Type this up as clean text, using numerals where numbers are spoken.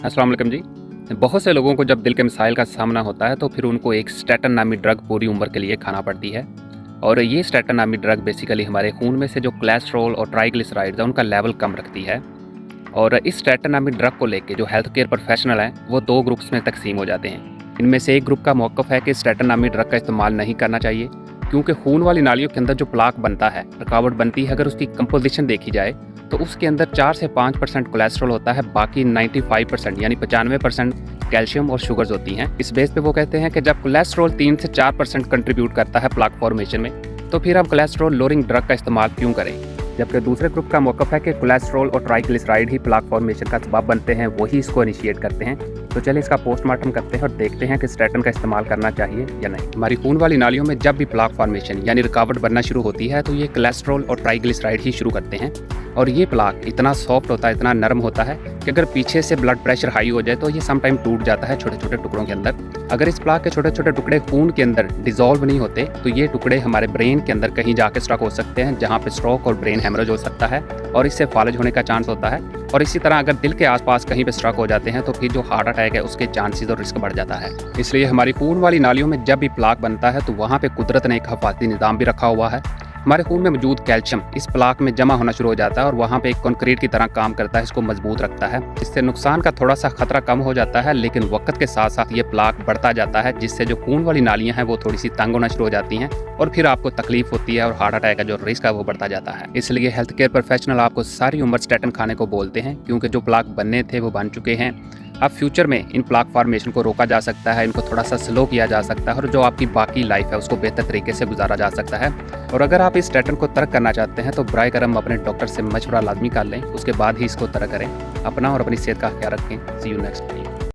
अस्सलाम वालेकुम जी। बहुत से लोगों को जब दिल के मसाइल का सामना होता है तो फिर उनको एक स्टैटन नामी ड्रग पूरी उम्र के लिए खाना पड़ती है। और ये स्टैटन नामी ड्रग बेसिकली हमारे खून में से जो कोलेस्ट्रॉल और ट्राइग्लिसराइड्स है उनका लेवल कम रखती है। और इस स्टैटन नामी ड्रग को लेके जो हेल्थ केयर प्रोफेशनल हैं वो 2 ग्रुप्स में तकसीम हो जाते हैं। इनमें से एक ग्रुप का मौक़िफ़ है कि स्टैटन नामी ड्रग का इस्तेमाल नहीं करना चाहिए, क्योंकि खून वाली नालियों के अंदर जो प्लाक बनता है, रुकावट बनती है, अगर उसकी कंपोज़िशन देखी जाए तो उसके अंदर 4 से 5% कोलेस्ट्रॉल होता है, बाकी 95% यानी 95% कैल्शियम और शुगर्स होती हैं। इस बेस पे वो कहते हैं कि जब कोलेस्ट्रॉल 3 से 4% कंट्रीब्यूट करता है प्लाक फॉर्मेशन में, तो फिर हम कोलेस्ट्रॉल लोअरिंग ड्रग का इस्तेमाल क्यों करें। जबकि दूसरे ग्रुप का मौक़िफ़ है कि कोलेस्ट्रॉल और ट्राइग्लिसराइड ही प्लाक फॉर्मेशन का सबब बनते हैं, वही इसको इनिशिएट करते हैं। तो चलिए इसका पोस्टमार्टम करते हैं और देखते हैं कि स्टैटन का इस्तेमाल करना चाहिए या नहीं। हमारी खून वाली नालियों में जब भी प्लाक फॉर्मेशन यानी रुकावट बनना शुरू होती है तो ये कोलेस्ट्रॉल और ट्राइग्लिसराइड ही शुरू करते हैं। और ये प्लाक इतना सॉफ्ट होता है, इतना नरम होता है कि अगर पीछे से ब्लड प्रेशर हाई हो जाए तो ये सम टाइम टूट जाता है छोटे छोटे टुकड़ों के अंदर। अगर इस प्लाक के छोटे छोटे टुकड़े खून के अंदर डिजोल्व नहीं होते तो ये टुकड़े हमारे ब्रेन के अंदर कहीं जाके स्ट्रक हो सकते हैं, जहाँ पे स्ट्रोक और ब्रेन हेमरेज हो सकता है और इससे फालिज होने का चांस होता है। और इसी तरह अगर दिल के आसपास कहीं पे स्ट्रक हो जाते हैं तो फिर जो हार्ट अटैक है उसके चांसेस और रिस्क बढ़ जाता है। इसलिए हमारी खून वाली नालियों में जब भी प्लाक बनता है तो वहाँ पे कुदरत ने एक हिफाजती निज़ाम भी रखा हुआ है। हमारे खून में मौजूद कैल्शियम इस प्लाक में जमा होना शुरू हो जाता है और वहाँ पे एक कंक्रीट की तरह काम करता है, इसको मजबूत रखता है। इससे नुकसान का थोड़ा सा खतरा कम हो जाता है, लेकिन वक्त के साथ साथ ये प्लाक बढ़ता जाता है, जिससे जो खून वाली नालियाँ हैं वो थोड़ी सी तंग होना शुरू हो जाती हैं और फिर आपको तकलीफ होती है और हार्ट अटैक का जो रिस्क है वो बढ़ता जाता है। इसलिए हेल्थ केयर प्रोफेशनल आपको सारी उम्र स्टैटन खाने को बोलते हैं, क्योंकि जो प्लाक बनने थे वो बन चुके हैं। अब फ्यूचर में इन प्लाक फॉर्मेशन को रोका जा सकता है, इनको थोड़ा सा स्लो किया जा सकता है और जो आपकी बाकी लाइफ है उसको बेहतर तरीके से गुजारा जा सकता है। और अगर आप इस स्टैटन को तर्क करना चाहते हैं तो बराए करम अपने डॉक्टर से मशवरा लाजमी कर लें, उसके बाद ही इसको तर्क करें। अपना और अपनी सेहत का ख्याल रखें। सी यू नेक्स्ट टाइम।